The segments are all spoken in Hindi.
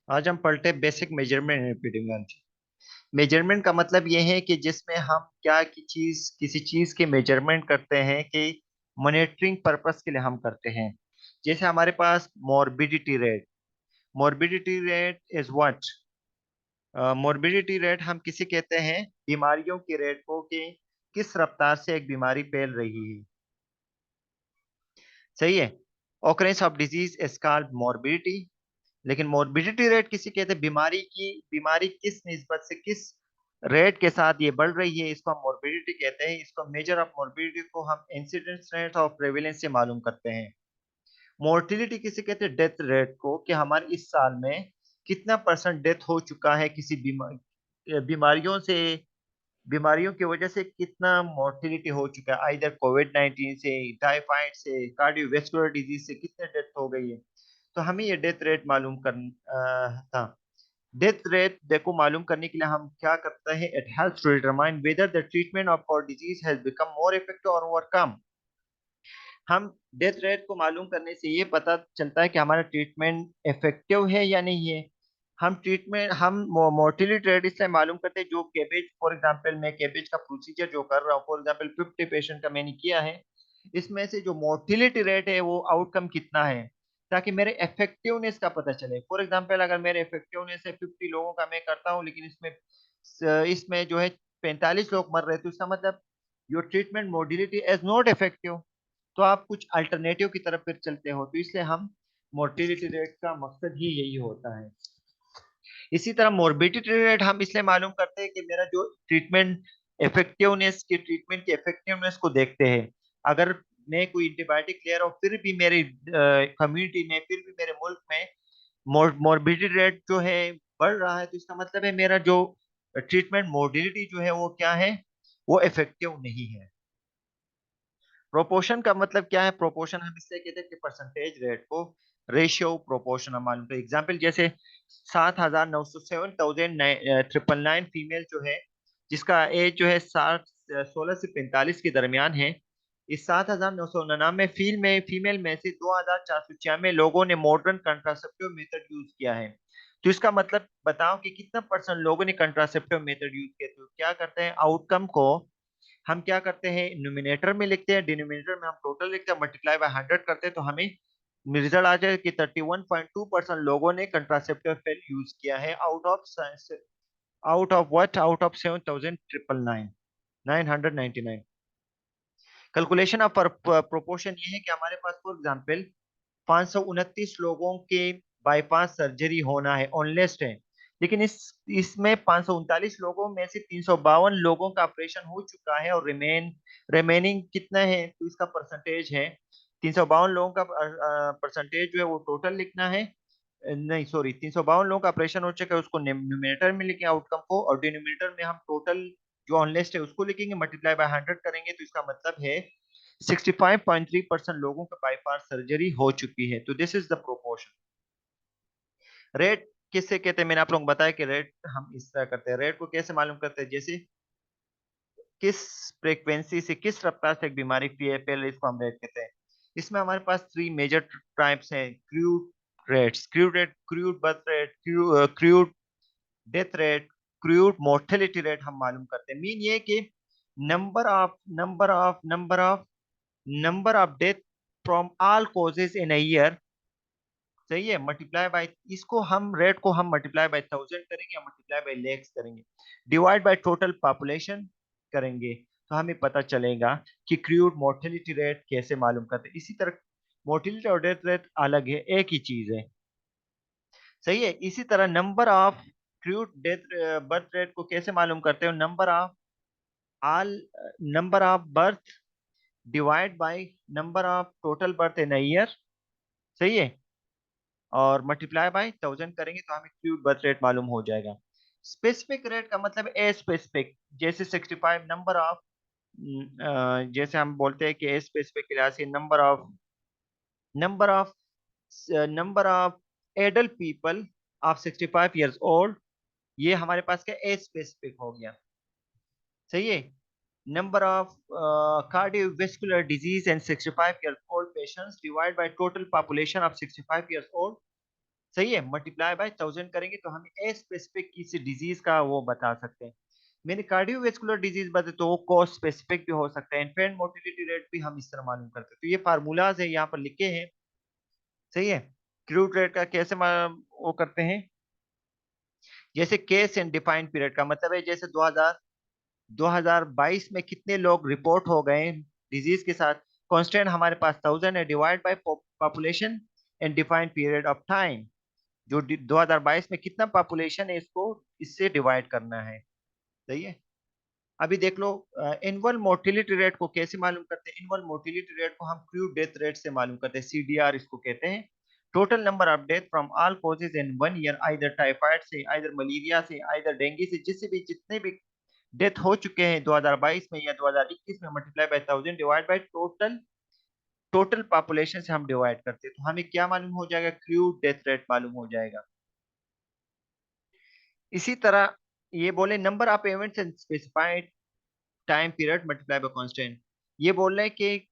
आज हम पढ़ते हैं basic measurement and epidemiology. Measurement का मतलब ये है कि जिसमें हम क्या की चीज किसी चीज के मेजरमेंट करते हैं कि मॉनिटरिंग पर्पस के लिए हम करते हैं। जैसे हमारे पास morbidity rate is what. Morbidity rate हम किसी कहते हैं बीमारियों के रेट को कि किस रफ्तार से एक बीमारी फैल रही है। सही है। Occurrence of disease is called morbidity. लेकिन मॉर्बिडिटी रेट किसी कहते हैं बीमारी किस निस्बत से किस रेट के साथ ये बढ़ रही है, इसको हम मॉर्बिडिटी कहते हैं। इसको मेजर ऑफ मॉर्बिडिटी को हम इंसिडेंस रेट और प्रेवलेंस से मालूम करते हैं। मोर्टिलिटी किसे कहते हैं? डेथ रेट को, कि हमारे इस साल में कितना परसेंट डेथ हो चुका है किसी बीमारियों से, बीमारियों की वजह से कितना मोर्टिलिटी हो चुका है, आइदर कोविड 19 से, टाइफाइड से, कार्डियोवेस्कुलर डिजीज से कितने डेथ हो गई है। तो हमें ये डेथ रेट मालूम था। डेथ रेट देखो मालूम करने के लिए हम क्या करते हैं, it helps to determine whether the treatment of और disease has become more effective और ओवरकम। हम डेथ रेट को मालूम करने से ये पता चलता है कि हमारा ट्रीटमेंट इफेक्टिव है या नहीं है। हम मोर्टिलिटी रेट इसलिए मालूम करते हैं, जो केबेज फॉर एग्जांपल मैं केबेज का प्रोसीजर जो कर रहा हूँ, फॉर एग्जांपल 50 पेशेंट का मैंने किया है, इसमें से जो मोर्टिलिटी रेट है वो आउटकम कितना है, ताकि मेरे इफेक्टिवनेस का पता चले। फॉर एग्जांपल अगर मेरे इफेक्टिवनेस है 50 लोगों का मैं करता हूँ, लेकिन इसमें इसमें जो है 45 लोग मर रहे, तो इसका मतलब your treatment mortality is not effective. तो आप कुछ अल्टरनेटिव की तरफ फिर चलते हो, तो इसलिए हम मोर्टिलिटी रेट का मकसद ही यही होता है। इसी तरह मोर्बिडिटी रेट हम इसलिए मालूम करते हैं कि मेरा जो ट्रीटमेंट की इफेक्टिवनेस को देखते हैं। अगर मैं कोई एंटीबायोटिक ले रहा हूँ, फिर भी मेरी कम्युनिटी में, फिर भी मेरे मुल्क में मोर्बिडिटी रेट जो है बढ़ रहा है, तो इसका मतलब है मेरा जो ट्रीटमेंट मोर्बिडिटी जो है वो क्या है, वो इफेक्टिव नहीं है। प्रोपोर्शन का मतलब क्या है? प्रोपोर्शन हम इससे कहते हैं कि परसेंटेज रेट को रेशियो प्रोपोर्शन हम मालूम। तो एग्जाम्पल जैसे 7,907,999 फीमेल जो है, जिसका एज जो है 16 से 45 के दरमियान है, इस 7,999 फीमेल में से 2,496 लोगों ने मॉडर्न कंट्रासेप्टिव मेथड यूज किया है। तो इसका मतलब बताओ कि कितना परसेंट लोगों ने कंट्रासेप्टिव मेथड यूज किया। तो क्या करते हैं, आउटकम को हम क्या करते हैं, न्यूमिनेटर में लिखते हैं, डिनोमिनेटर में हम टोटल लिखते हैं, मल्टीप्लाई बाय 100 करते हैं, तो हमें रिजल्ट आ जाए कि 31.2% लोगों ने कंट्रासेप्टिव पिल यूज किया है, out of 7,999 calculation of proportion ये है कि हमारे पास फॉर एग्जांपल 529 लोगों के बाईपास सर्जरी होना है ऑन लिस्ट है, लेकिन इस इसमें 539 लोगों में से 352 लोगों का ऑपरेशन हो चुका है, और रिमेनिंग कितना है, तो इसका परसेंटेज है 352 लोगों का परसेंटेज जो है वो टोटल लिखना है। नहीं सॉरी, 352 लोगों का ऑपरेशन हो चुका है, उसको न्यूमिनेटर में लिखें आउटकम को, और डिनोमिनेटर में हम टोटल जो ऑन लिस्ट है उसको लिखेंगे, मल्टीप्लाई बाय 100 करेंगे, तो इसका मतलब है 65.3% लोगों का बाईपास सर्जरी हो चुकी है। तो this is the proportion. Rate किससे कहते हैं? मैंने आप लोगों को बताया कि रेट हम इस तरह करते हैं। रेट को कैसे मालूम करते हैं? जैसे किस फ्रीक्वेंसी से, किस रफ्तार से एक बीमारी फैल रही, इसको हम रेट कहते हैं। इसमें हमारे पास 3 मेजर टाइप्स हैं। Crude birth rate, crude death rate, crude mortality rate हम मालूम करते हैं। मीन ये कि number of death from all causes in a year, सही है, मल्टीप्लाई बाय, इसको हम रेट को हम मल्टीप्लाई बाय 1000 करेंगे या मल्टीप्लाई बाय लैक्स करेंगे, डिवाइड बाय टोटल पॉपुलेशन करेंगे, तो हमें पता चलेगा कि क्रूड मोर्टेलिटी रेट कैसे मालूम करते हैं। इसी तरह मोर्टेलिटी और डेथ रेट अलग है, एक ही चीज है। सही है। इसी तरह क्रूड डेथ बर्थ रेट को कैसे मालूम करते हो? All number of birth divide by number of total birth in year, सही है, और मल्टीप्लाई बाय 1000 करेंगे तो हमें क्यूब बर्थ रेट मालूम हो जाएगा। स्पेसिफिक रेट का मतलब ए स्पेसिफिक, जैसे 65 जैसे हम बोलते हैं कि ए स्पेसिफिक के लिहाज से number of number of adult people of 65 years old, ये हमारे पास क्या ए स्पेसिफिक हो गया। सही है। Number of cardiovascular disease and 65 years old patients divide by total population of 65 years old, सही है, मल्टीप्लाई बाय 1000 करेंगे तो हम ए स्पेसिफिक किसी डिजीज का वो बता सकते हैं। मैंने कार्डियोवैस्कुलर डिजीज बताए तो वो कॉज स्पेसिफिक भी हो सकता है, इन्फेंट मोर्टिलिटी रेट भी हम इस तरह मालूम करते हैं। तो ये फार्मूलाज है यहाँ पर लिखे हैं। सही है। क्रूड रेट का कैसे वो करते हैं, जैसे केस एंड डिफाइंड पीरियड का मतलब है जैसे 2022 में कितने लोग रिपोर्ट हो गए डिजीज के साथ, कांस्टेंट हमारे पास 1000 है, divide by population and defined period of time. जो 2022 में कितना पॉपुलेशन है इसको इससे डिवाइड करना है। सही है। अभी देख लो, एनुअल मोर्टिलिटी रेट को कैसे मालूम करते हैं, एनुअल मोर्टिलिटी रेट को हम क्रूड डेथ रेट से मालूम करते हैं, सीडीआर इसको कहते हैं। Total number of death from all causes in one year, either typhoid से, आइदर मलेरिया से, आइदर डेंगू से, जिससे भी जितने भी डेथ हो चुके हैं 2022 में या 2021 में, multiply by 1000 divide by total total population से हम डिवाइड करते हैं, तो हमें क्या मालूम हो जाएगा, क्रूड डेथ रेट मालूम हो जाएगा। इसी तरह ये बोले number of events in specified time period multiply by constant. ये बोल रहे हैं कि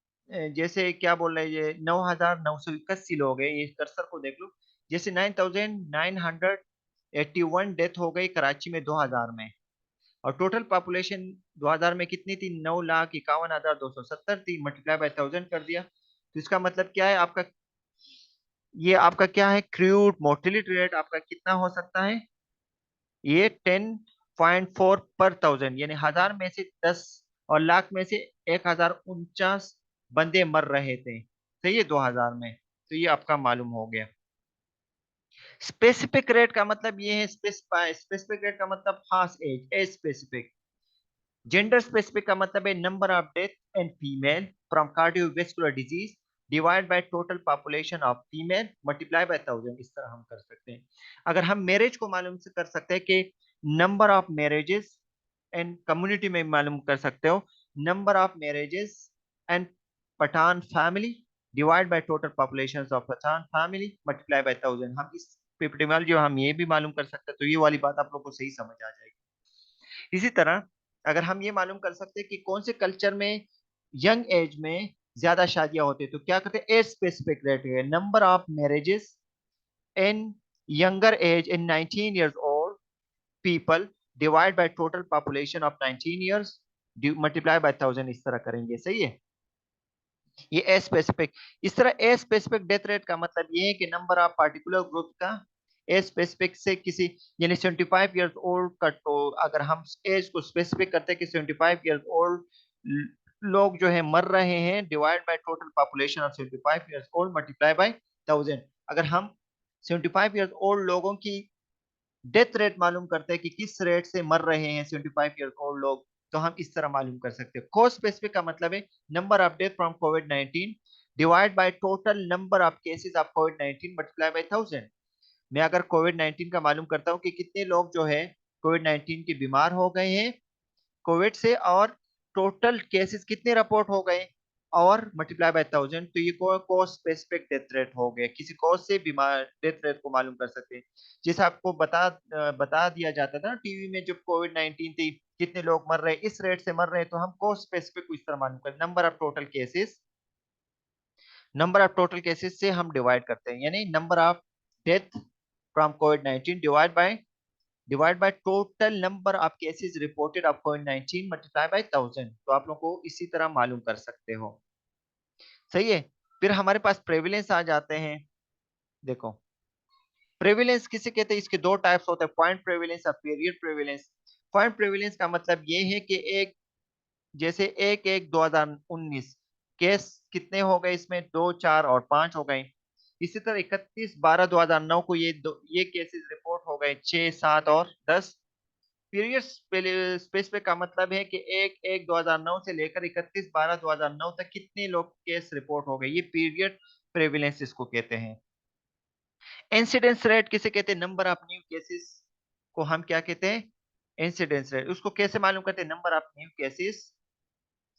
जैसे क्या बोल रहे हैं, ये 9981 लोग हैं, ये कर्सर को देख लो। जैसे 9981 डेथ हो गई कराची में 2000 में, और टोटल पॉपुलेशन 2000 में कितनी थी, 9,51,270 थी, मल्टीप्लाई बाय 1000 कर दिया। तो इसका मतलब क्या है आपका, ये आपका क्या है, क्रूड मोर्टिलिटी रेट आपका कितना हो सकता है, ये 10.4 पर 1000, यानी हजार में से 10 और लाख में से 1049 बंदे मर रहे थे। सही है, 2000 में। तो ये आपका मालूम हो गया। स्पेसिफिक रेट का मतलब ये है, स्पेसिफाई, स्पेसिफिक रेट का मतलब खास age, age specific. Gender specific का मतलब है number of death in female from cardiovascular disease divide by total population of female multiply by 1000, इस तरह हम कर सकते हैं। अगर हम मैरिज को मालूम से कर सकते हैं कि number of marriages and community में मालूम कर सकते हो, number of marriages and Pathan family divide by total population of Pathan family multiply by 1000, हम इस पिपटिमल जो हम ये भी मालूम कर सकते हैं, तो ये वाली बात आप लोग को सही समझ आ जाएगी। इसी तरह अगर हम ये मालूम कर सकते हैं कि कौन से कल्चर में यंग एज में ज्यादा शादियां होती है, तो क्या करते हैं, एज स्पेसिफिक रेट है, number of marriages in younger age in 19 years old people divide by total population of 19 years multiply by 1000, इस तरह करेंगे। सही है, ये ए स्पेसिफिक। इस तरह ए स्पेसिफिक डेथ रेट का मतलब ये है कि नंबर ऑफ पार्टिकुलर ग्रुप का ए स्पेसिफिक से किसी, यानी 75 ईयर्स ओल्ड का, तो अगर हम एज को स्पेसिफिक करते हैं कि 75 ईयर्स ओल्ड लोग जो है मर रहे हैं, divide by total population of 75 years old multiply by 1000। अगर हम 75 ईयर्स ओल्ड लोगों की डेथ रेट मालूम करते हैं कि किस रेट से मर रहे हैं 75 ईयर ओल्ड लोग, तो हम इस तरह मालूम कर सकते हैं। कॉज स्पेसिफिक का मतलब है number of death from Covid 19 divide by total number of cases of Covid 19 multiply by 1000। मैं अगर कोविड 19 का मालूम करता हूँ कि कितने लोग जो है कोविड 19 के बीमार हो गए हैं कोविड से, और टोटल केसेस कितने रिपोर्ट हो गए, और मल्टीप्लाई बाय 1000, तो ये कोस स्पेसिफिक डेथ रेट हो गया। किसी कोस से बीमार डेथ रेट को मालूम कर सकते हैं। जैसे आपको बता दिया जाता था ना टीवी में, जब कोविड 19 थी कितने लोग मर रहे, इस रेट से मर रहे हैं, तो हम कोस स्पेसिफिक को इस तरह मालूम कर, नंबर ऑफ टोटल केसेस से हम डिवाइड करते हैं, यानी number of death from Covid 19 divide by total number of cases reported of Covid 19 multiply by 1000, तो आप लोग को इसी तरह मालूम कर सकते हो। सही है। फिर हमारे पास प्रेविलेंस आ जाते हैं। देखो, प्रेविलेंस किसे कहते हैं, इसके दो टाइप्स होते हैं, पॉइंट प्रेविलेंस और पीरियड प्रेविलेंस। पॉइंट प्रेविलेंस का मतलब ये है कि एक, जैसे 1/1/2019 केस कितने हो गए इसमें, 2, 4 और 5 हो गए। इसी तरह 31/12/2009 को ये केसेस रिपोर्ट हो गए 6, 7 और 10। पीरियड स्पेसिफिक का मतलब है कि 1/1/2009 से लेकर 31/12/2009 तक कितने लोग केस रिपोर्ट हो गए, ये पीरियड प्रेविलेंस इसको कहते हैं। इंसिडेंस रेट किसे कहते हैं, नंबर ऑफ न्यू केसेस को हम क्या कहते हैं, इंसिडेंस रेट। उसको कैसे मालूम करते हैं, नंबर ऑफ न्यू केसेस,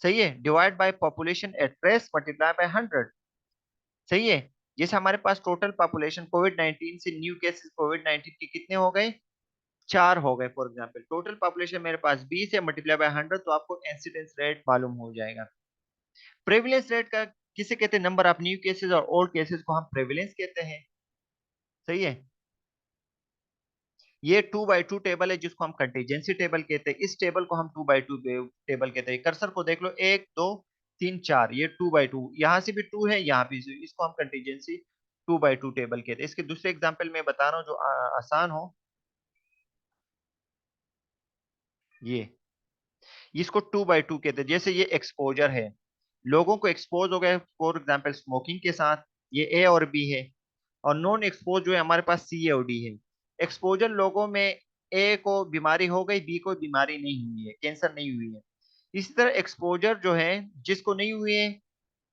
सही है, divide by population at rest multiply by 100। सही है। जैसे हमारे पास टोटल पॉपुलेशन कोविड 19 से न्यू केसेस कोविड 19 के कितने हो गए, 4 हो गए फॉर एग्जाम्पल, टोटल पॉपुलेशन मेरे पास 20 है, मल्टीप्लाई बाय 100, तो आपको इंसिडेंस रेट मालूम हो जाएगा। प्रेविलेंस रेट का किसे कहते हैं, नंबर ऑफ न्यू केसेस और ओल्ड केसेस को हम प्रेविलेंस कहते हैं। सही है। ये 2/2 टेबल है जिसको हम कंटीजेंसी टेबल कहते हैं। इस टेबल को हम 2/2 टेबल कहते हैं। कर्सर को देख लो, 1 2 3 4, ये 2/2, यहाँ से भी 2 है, यहाँ भी इसको हम कंटीजेंसी 2/2 टेबल कहते हैं। इसके दूसरे एग्जाम्पल में बता रहा हूँ जो आसान हो। ये इसको 2/2 कहते हैं। जैसे ये एक्सपोजर है, लोगों को एक्सपोज हो गए फॉर एग्जाम्पल स्मोकिंग के साथ, ये ए और बी है। और नॉन एक्सपोज जो है हमारे पास सी और डी है। एक्सपोजर लोगों में, ए को बीमारी हो गई, बी को बीमारी नहीं हुई है, कैंसर नहीं हुई है। इसी तरह एक्सपोजर जो है जिसको नहीं हुई है,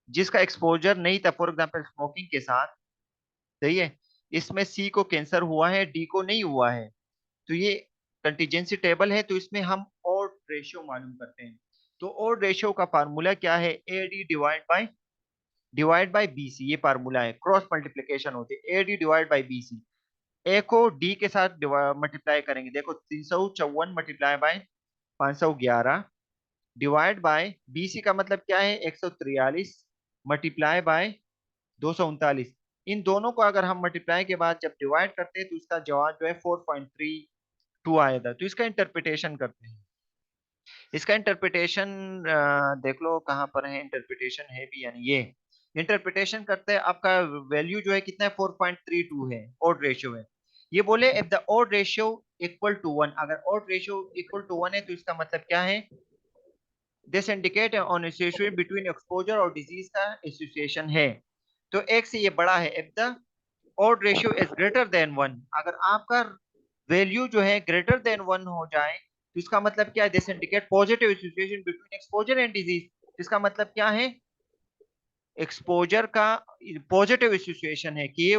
जिसका एक्सपोजर नहीं था फॉर एग्जाम्पल स्मोकिंग के साथ, सही है, इसमें सी को कैंसर हुआ है, डी को नहीं हुआ है। तो ये कंटीजेंसी टेबल है, तो इसमें हम ऑड रेशियो मालूम करते हैं। तो ऑड रेशियो का फार्मूला क्या है? A D divide by B C, ये फार्मूला है। क्रॉस मल्टीप्लीकेशन होती है, A D divide by B C. A को डी के साथ मल्टीप्लाई करेंगे, देखो 354 multiply by 511 divide by B C का मतलब क्या है? 143 मल्टीप्लाई बाय 239। इन दोनों को अगर हम मल्टीप्लाई के बाद जब डिवाइड करते हैं तो इसका जवाब जो है 4.32 आया था। तो इसका इंटरप्रिटेशन करते हैं। इसका इंटरप्रिटेशन देख लो कहाँ पर है इंटरप्रिटेशन, है भी यानी ये इंटरप्रिटेशन करते हैं। आपका वैल्यू जो है कितना है? 4.32 है, ऑड रेशियो है। ये बोले if the odd ratio equal to 1, अगर ऑड रेशियो इक्वल टू 1 है तो इसका मतलब क्या है? This indicate on association between exposure और डिजीज का एसोसिएशन है। तो एक से ये बड़ा है। If the odd ratio is greater than 1, अगर आपका वैल्यू जो है ग्रेटर देन 1 हो जाए तो इसका मतलब क्या है? This indicate positive association between exposure and disease. इसका मतलब क्या है? एक्सपोजर का पॉजिटिव एसोसिएशन है, कि ये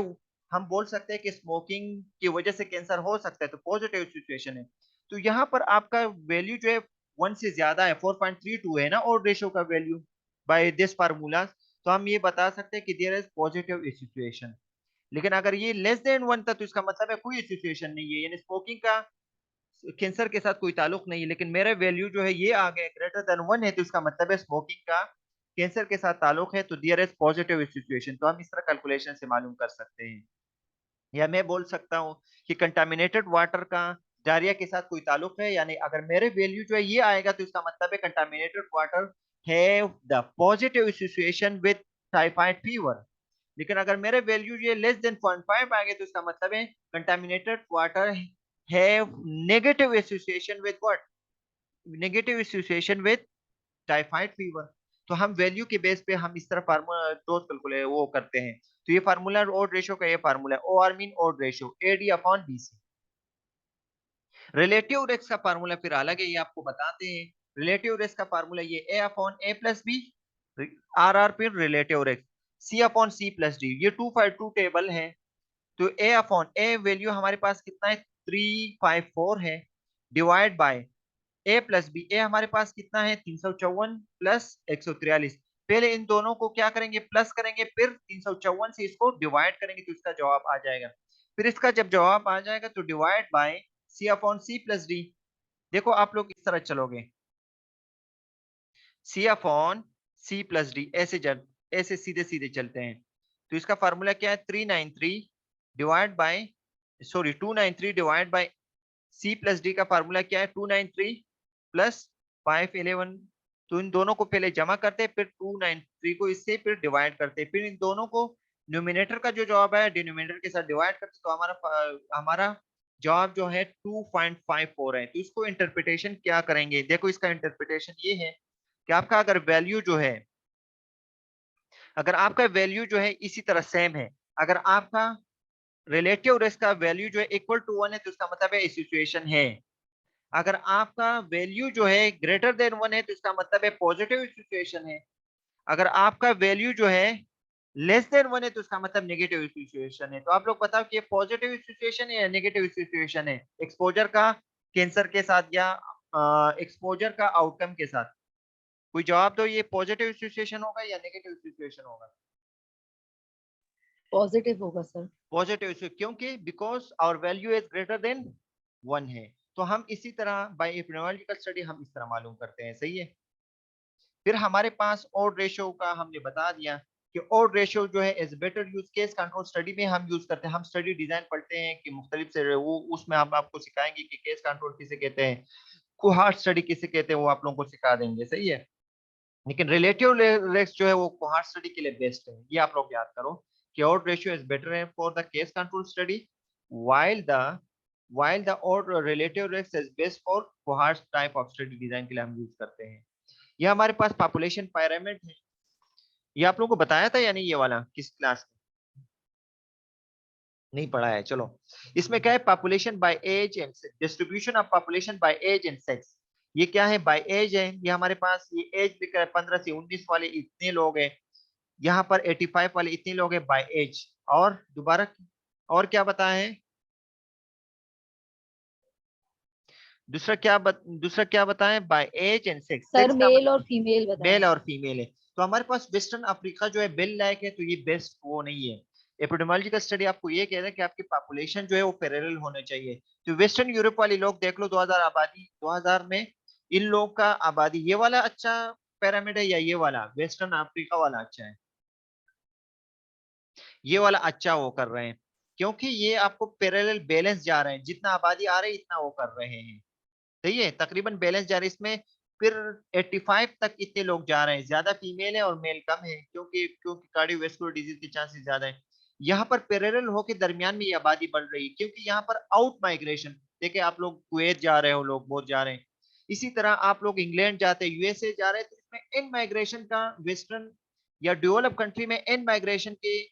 हम बोल सकते हैं कि स्मोकिंग की वजह से कैंसर हो सकता है, तो पॉजिटिव एसोसिएशन है। तो यहाँ पर आपका वैल्यू जो है 1 से ज्यादा है, 4.32 है ना ऑड रेशियो का वैल्यू बाय दिस फार्मूला, तो हम ये बता सकते हैं कि देयर इज पॉजिटिव एसोसिएशन। लेकिन अगर ये लेस देन 1 था तो इसका मतलब है कोई एसोसिएशन नहीं है, यानी स्मोकिंग का कैंसर के साथ कोई ताल्लुक नहीं है। लेकिन मेरा वैल्यू जो है ये आ गया ग्रेटर देन 1 है, तो इसका मतलब है स्मोकिंग का कैंसर के साथ ताल्लुक है, तो देयर इज पॉजिटिव सिचुएशन। तो हम इस तरह कैलकुलेशन से मालूम कर सकते हैं। या मैं बोल सकता हूँ कि कंटामिनेटेड वाटर का डायरिया के साथ कोई ताल्लुक है, यानी अगर मेरे वैल्यू जो है ये आएगा तो इसका मतलब है contaminated water have the positive association with typhoid fever. लेकिन अगर मेरे वैल्यू ये लेस देन 0.5 आ गए तो इसका मतलब है contaminated water have negative association with what? Negative association with typhoid fever. तो हम वैल्यू के बेस पे हम इस तरह फार्मूला डोज कैलकुलेट वो करते हैं। तो ये फार्मूला ओड रेशियो का, ये फार्मूला है O R mean odd ratio AD upon BC. Relative risk का फार्मूला फिर अलग है, ये आपको बताते हैं। रिलेटिव रिस्क का फार्मूला ये A upon A plus B, RR आर फिर relative risk, C upon C plus D. ये 252 टेबल है। तो ए अपॉन ए वैल्यू हमारे पास कितना है? 354 है, divide by A plus B. A हमारे पास कितना है? 354 प्लस 143। पहले इन दोनों को क्या करेंगे? प्लस करेंगे, फिर 354 से इसको डिवाइड करेंगे तो इसका जवाब आ जाएगा। फिर इसका जब जवाब आ जाएगा तो divide by C upon C plus D. देखो आप लोग इस तरह चलोगे, C upon C plus D, ऐसे सीधे सीधे चलते हैं। तो इसका फार्मूला क्या है? 393 divide by, sorry 293 divide by C plus D का फार्मूला क्या है? 293 प्लस 511। तो इन दोनों को पहले जमा करते हैं, फिर 293 को इससे फिर डिवाइड करते हैं, फिर इन दोनों को न्यूमिनेटर का जो जवाब है डिनोमिनेटर के साथ डिवाइड करते हैं, तो हमारा जवाब जो है 2.54 है। तो इसको इंटरप्रिटेशन क्या करेंगे? देखो इसका इंटरप्रिटेशन ये है कि आपका अगर वैल्यू जो है, अगर आपका वैल्यू जो है इसी तरह सेम है, अगर आपका रिलेटिव रिस्क का वैल्यू जो है इक्वल टू 1 है तो इसका मतलब है सिचुएशन है। अगर आपका वैल्यू जो है ग्रेटर देन 1 है तो इसका मतलब है पॉजिटिव सिचुएशन है। अगर आपका वैल्यू जो है लेस देन 1 है तो इसका मतलब नेगेटिव सिचुएशन है। तो आप लोग बताओ कि ये पॉजिटिव सिचुएशन है या नेगेटिव सिचुएशन है एक्सपोजर का कैंसर के साथ, या एक्सपोजर का आउटकम के साथ? कोई जवाब दो, ये पॉजिटिव सिचुएशन होगा या नेगेटिव सिचुएशन होगा? पॉजिटिव होगा सर। पॉजिटिव, क्योंकि because our value is greater than 1 है। तो हम इसी तरह बाय एपिडेमियोलॉजिकल स्टडी हम इस तरह मालूम करते हैं, सही है। फिर हमारे पास ऑड रेशियो का हमने बता दिया कि ऑड रेशियो जो है is better use case control study में हम यूज करते हैं। हम स्टडी डिजाइन पढ़ते हैं कि मुख्तलिफ से वो उसमें हम आपको सिखाएंगे कि केस कंट्रोल किसे कहते हैं, कोहार्ट स्टडी किसे कहते हैं, वो आप लोगों को सिखा देंगे, सही है। लेकिन रिलेटिव रिस्क जो है वो कोहार्ट स्टडी के लिए बेस्ट है, ये आप लोग याद करो कि ऑड रेशियो इज बेटर है for the case control study, while the while the odd relative risk is best for cohort type of study design के लिए हम यूज करते हैं। ये हमारे पास पॉपुलेशन पिरामिड है, ये आप लोगों को बताया था या नहीं, ये वाला किस क्लास में नहीं पढ़ा है, चलो। इसमें क्या है, population by age and sex, distribution of population by age and sex. ये क्या है, बाय एज है, ये हमारे पास ये एज लिखा है 15 से 19 वाले इतने लोग हैं, यहाँ पर 85 वाले इतने लोग हैं बाय एज। और दोबारा, और क्या बताया है, दूसरा क्या बताएं, by age and sex, sir sex का मेल और मतलब फीमेल मेल बताएं। और फीमेल है। तो हमारे पास वेस्टर्न अफ्रीका जो है बेल लायक है, तो ये बेस्ट वो नहीं है। एपिडेमियोलॉजिकल स्टडी आपको ये कह रहा है कि आपकी पॉपुलेशन जो है वो पैरेलल होने चाहिए। तो वेस्टर्न यूरोप वाले लोग देख लो, 2000 आबादी, 2000 में इन लोग का आबादी, ये वाला अच्छा पैरामिड है या ये वाला वेस्टर्न अफ्रीका वाला अच्छा है, ये वाला अच्छा वो कर रहे हैं, क्योंकि ये आपको पैरेलल बैलेंस जा रहे हैं, जितना आबादी आ रही है इतना वो कर रहे हैं, सही है, तकरीबन बैलेंस जा रहा है इसमें। फिर 85 तक इतने लोग जा रहे हैं, ज्यादा फीमेल है और मेल कम है, क्योंकि क्योंकि कार्डियोवैस्कुलर डिजीज के चांसेस ज्यादा है। यहाँ पर पैरेलल होके दरमियान में ये आबादी बढ़ रही है, क्योंकि यहाँ पर आउट माइग्रेशन, देखिए आप लोग कुवैत जा रहे हो, लोग बहुत जा रहे हैं, इसी तरह आप लोग इंग्लैंड जाते हैं, यूएसए जा रहे हैं, तो इसमें इन माइग्रेशन का वेस्टर्न या डेवलप कंट्री में इन माइग्रेशन के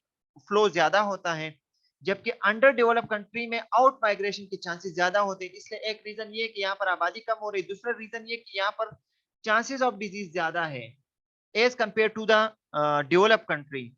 फ्लो ज्यादा होता है, जबकि अंडर डेवलप कंट्री में आउट माइग्रेशन के चांसेस ज्यादा होते हैं। इसलिए एक रीजन ये कि यहाँ पर आबादी कम हो रही है, दूसरा रीजन ये कि यहाँ पर चांसेस ऑफ डिजीज ज्यादा है as compare to the develop country,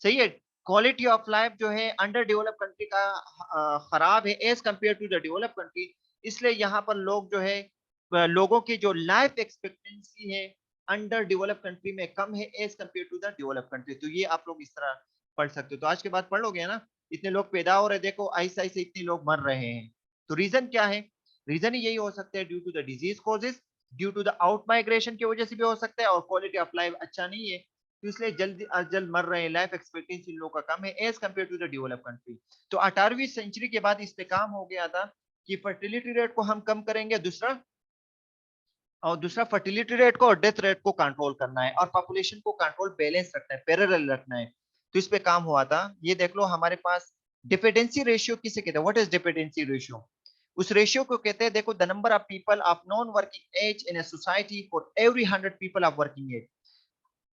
सही है। क्वालिटी ऑफ लाइफ जो है अंडर डेवलप कंट्री का खराब है as compare to the develop country, इसलिए यहाँ पर लोग जो है लोगों की जो लाइफ एक्सपेक्टेंसी है अंडर डेवलप कंट्री में कम है as compare to the develop country. तो ये आप लोग इस तरह पढ़ सकते हो, तो आज के बाद पढ़ लोगे ना, इतने लोग पैदा हो रहे, देखो ऐसा ऐसे इतने लोग मर रहे हैं, तो रीजन क्या है, रीजन ही यही हो सकता है, due to the disease causes, due to the out migration की वजह से भी हो सकता है, और क्वालिटी ऑफ लाइफ अच्छा नहीं है, तो इसलिए जल्द अज जल्द मर रहे हैं, लाइफ एक्सपेक्टेंसी इन लोगों का कम है as compare to the develop country. तो 18वीं सेंचुरी के बाद इस पे काम हो गया था कि फर्टिलिटी रेट को हम कम करेंगे, दूसरा फर्टिलिटी रेट को और डेथ रेट को कंट्रोल करना है, और पॉपुलेशन को कंट्रोल बैलेंस रखना है, पैरेलल रखना है, तो इस पे काम हुआ था। ये देख लो हमारे पास डिपेंडेंसी रेशियो किसे कहते हैं, व्हाट इज डिपेंडेंसी रेशियो, उस रेशियो को कहते हैं, देखो, the number of people of non working age in a society for every 100 people of working age,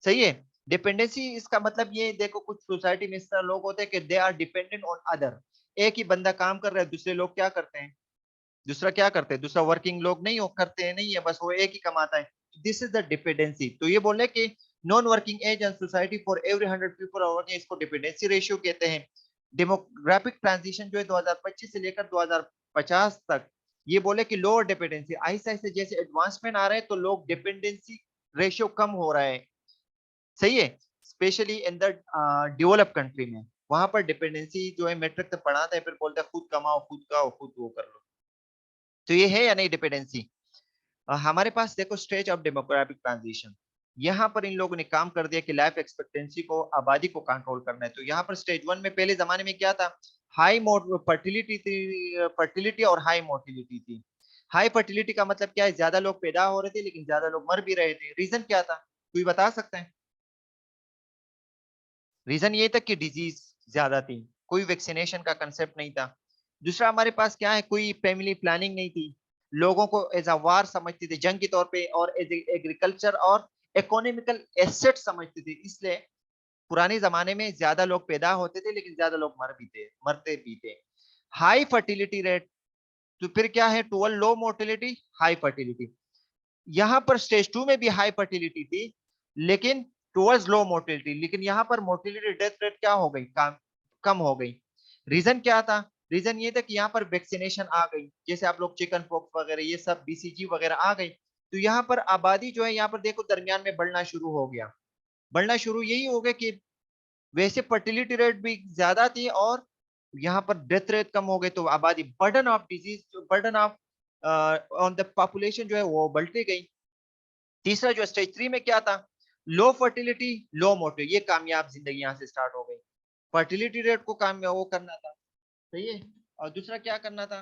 सही है। डिपेंडेंसी इसका मतलब ये देखो, कुछ सोसाइटी में इस तरह लोग होते हैं कि they are dependent on other, एक ही बंदा काम कर रहा है, दूसरे लोग क्या करते हैं, दूसरा क्या करते हैं, दूसरा वर्किंग लोग नहीं हो करते हैं, नहीं है, बस वो एक ही कमाता है, दिस इज द डिपेंडेंसी। तो ये बोले कि non working age and society for every 100 people और वर्किंग, इसको डिपेंडेंसी रेशियो कहते हैं। डेमोग्राफिक ट्रांजिशन जो है 2025 से लेकर 2050 तक, ये बोले कि लोअर डिपेंडेंसी, ऐसे ऐसे जैसे एडवांसमेंट आ रहे हैं तो लोग डिपेंडेंसी रेशियो कम हो रहा है, सही है, specially in the develop country में, वहां पर डिपेंडेंसी जो है मेट्रिक तक पढ़ाता है, फिर बोलता है खुद कमाओ, खुद खाओ, खुद वो कर लो, तो ये है या नहीं डिपेंडेंसी। हमारे पास देखो स्टेज ऑफ डेमोग्राफिक ट्रांजिशन, यहाँ पर इन लोगों ने काम कर दिया कि लाइफ एक्सपेक्टेंसी को, आबादी को कंट्रोल करना है। तो यहाँ पर स्टेज 1 में पहले जमाने में क्या था, हाई फर्टिलिटी थी, फर्टिलिटी और हाई मोर्टिलिटी थी। हाई फर्टिलिटी का मतलब क्या है, ज्यादा लोग पैदा हो रहे थे लेकिन ज्यादा लोग मर भी रहे थे, रीजन क्या था, कोई बता सकता है। रीजन ये था कि डिजीज ज्यादा थी, कोई वैक्सीनेशन का कंसेप्ट नहीं था। दूसरा हमारे पास क्या है, कोई फैमिली प्लानिंग नहीं थी, लोगों को एज अ वार समझते थे, जंग के तौर पे, और एज एग्रीकल्चर और इकोनॉमिकल एसेट समझते थे, इसलिए पुराने जमाने में ज्यादा लोग पैदा होते थे लेकिन ज्यादा लोग मरते भी थे। हाई फर्टिलिटी रेट, तो फिर क्या है, टुअल लो मोर्टिलिटी, हाई फर्टिलिटी। यहाँ पर स्टेज 2 में भी हाई फर्टिलिटी थी लेकिन टुवर्ड्स लो मोर्टिलिटी, लेकिन यहाँ पर मोर्टिलिटी डेथ रेट क्या हो गई, कम हो गई। रीजन क्या था, रीजन ये था कि यहाँ पर वैक्सीनेशन आ गई, जैसे आप लोग चिकन पॉक्स वगैरह ये सब बीसीजी वगैरह आ गई, तो यहाँ पर आबादी जो है यहाँ पर देखो दरमियान में बढ़ना शुरू हो गया, बढ़ना शुरू यही हो गया कि वैसे फर्टिलिटी रेट भी ज्यादा थी और यहाँ पर डेथ रेट कम हो गए, तो आबादी, burden of disease, burden of on the population जो है वो बढ़ती गई। तीसरा जो स्टेज 3 में क्या था, लो फर्टिलिटी, लो मोटिलिटी, ये कामयाब जिंदगी यहाँ से स्टार्ट हो गई। फर्टिलिटी रेट को कामयाब वो करना था, सही है। और दूसरा क्या करना था,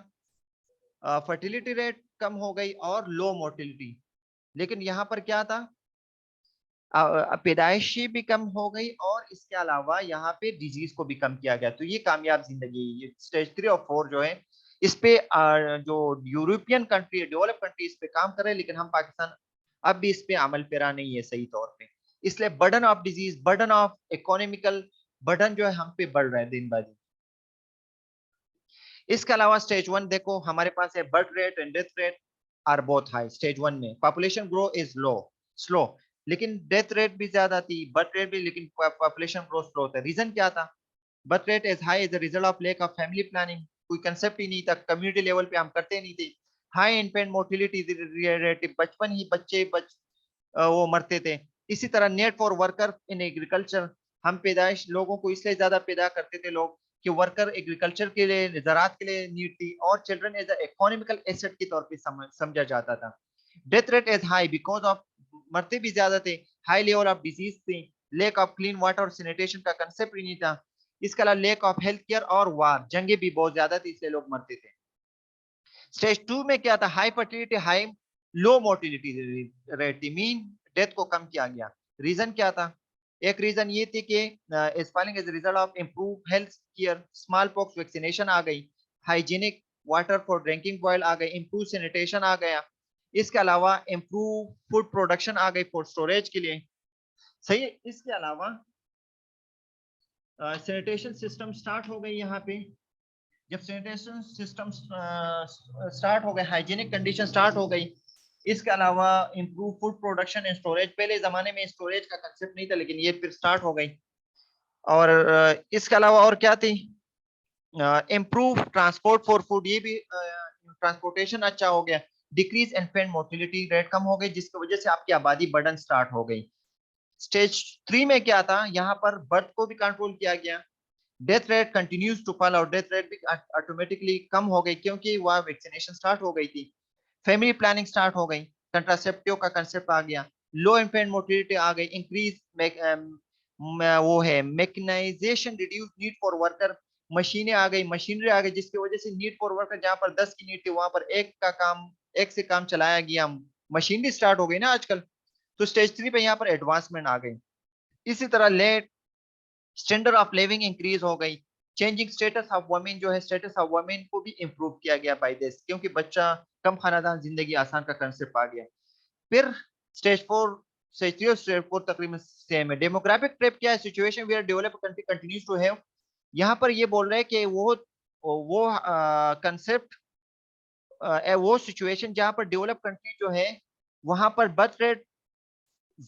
फर्टिलिटी रेट कम हो गई और लो मोटिलिटी। लेकिन यहाँ पर क्या था, पैदाइशी भी कम हो गई और इसके अलावा यहाँ पे डिजीज को भी कम किया गया। तो ये कामयाब जिंदगी, ये स्टेज 3 और 4 जो है, इस पे जो यूरोपियन कंट्री, डेवलप कंट्री इस पे काम कर रहे हैं, लेकिन हम पाकिस्तान अब भी इस पे अमल पेरा नहीं है सही तौर पे। इसलिए burden of disease, burden of economical burden जो है हम पे बढ़ रहा है दिन ब दिन। इसके अलावा स्टेज 1 देखो हमारे पास है, birth rate and death rate are both high. Stage 1 में population grow is low, slow, लेकिन डेथ रेट भी ज्यादा थी, बर्थ रेट भी, लेकिन पॉपुलेशन ग्रो स्लो था। रीजन क्या था, birth rate is high is the result of lack of family planning, कोई कंसेप्ट ही नहीं था, कम्युनिटी लेवल पे हम करते नहीं थे। हाई इन्फेंट मोर्टिलिटी रेट, बचपन ही बच्चे वो मरते थे। इसी तरह net for worker in agriculture, हम पैदाइश लोगों को इसलिए ज्यादा पैदा करते थे लोग कि वर्कर एग्रीकल्चर के लिए, ज़राअत के लिए नीड थी, और चिल्ड्रन एज इकोनॉमिकल एसेट के तौर पे समझा जाता था। Death rate is high because of, मरते भी ज्यादा थे, हाई लेवल ऑफ डिजीज थी, लेक ऑफ क्लीन वाटर और सैनिटेशन का कंसेप्ट ही नहीं था। इसके अलावा लेक ऑफ हेल्थ केयर और वार, जंगे भी बहुत ज्यादा थी, इसलिए लोग मरते थे। स्टेज 2 में क्या था, high fertility, high low mortality rate थी, मीन डेथ को कम किया गया। रीजन क्या था, एक रीजन ये थी कि spelling as result of improve health care, small pox vaccination आ गई, hygienic water for drinking boil आ गई, इम्प्रूव सैनिटेशन आ गया। इसके अलावा इम्प्रूव फूड प्रोडक्शन आ गई फॉर स्टोरेज के लिए, सही है। इसके अलावा सैनिटेशन सिस्टम स्टार्ट हो गई यहाँ पे, जब सैनिटेशन सिस्टम स्टार्ट हो गए, हाइजीनिक कंडीशन स्टार्ट हो गई। इसके अलावा improve food production and storage, पहले जमाने में स्टोरेज का कंसेप्ट नहीं था, लेकिन ये फिर स्टार्ट हो गई। और इसके अलावा और क्या थी, इम्प्रूव ट्रांसपोर्ट फॉर फूड, ये भी ट्रांसपोर्टेशन अच्छा हो गया। डिक्रीज इन्फेंट मोर्टिलिटी रेट कम हो गई, जिसकी वजह से आपकी आबादी बर्डन स्टार्ट हो गई। स्टेज 3 में क्या था, यहाँ पर बर्थ को भी कंट्रोल किया गया, death rate continues to fall, और डेथ रेट भी ऑटोमेटिकली कम हो गई क्योंकि वह वैक्सीनेशन स्टार्ट हो गई थी। फैमिली प्लानिंग स्टार्ट हो गई, कंट्रासेप्टिव का कंसेप्ट आ गया, लो इन्फेंट मोर्टिलिटी आ गई, इंक्रीज वो है mechanization, reduce need for worker, मशीनें आ गई, मशीनरी आ गई, जिसकी वजह से नीड फॉर वर्कर, जहां पर 10 की नीड थी वहां पर एक से काम चलाया गया, मशीनरी स्टार्ट हो गई ना आजकल। तो स्टेज 3 पे यहाँ पर एडवांसमेंट आ गई। इसी तरह late standard of living increase हो गई, चेंजिंग स्टेटस ऑफ वुमेन, जो है स्टेटस ऑफ वुमेन को भी इंप्रूव किया गया बाय दिस, क्योंकि बच्चा कम खानादान जिंदगी आसान का कंसेप्ट आ गया। फिर स्टेज 4, स्टेज 4 तकरीबन सेम है। डेमोग्राफिक ट्रैप क्या है, situation where developed country continues to have, यहाँ पर ये बोल रहे हैं कि वो कंसेप्ट, वो सिचुएशन जहां पर डेवलप कंट्री जो है वहां पर बर्थ रेट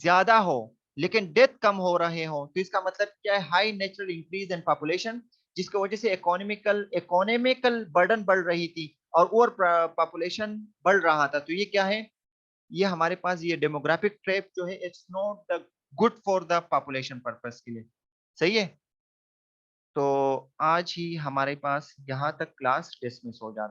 ज्यादा हो लेकिन डेथ कम हो रहे हो, तो इसका मतलब क्या है, high natural increase in population, जिसकी वजह से इकोनॉमिकल बर्डन बढ़ रही थी और ओवर पॉपुलेशन बढ़ रहा था। तो ये क्या है, ये हमारे पास ये डेमोग्राफिक ट्रैप जो है, it's not the good for the population purpose के लिए, सही है। तो आज ही हमारे पास यहाँ तक क्लास डिसमिस हो जाता है।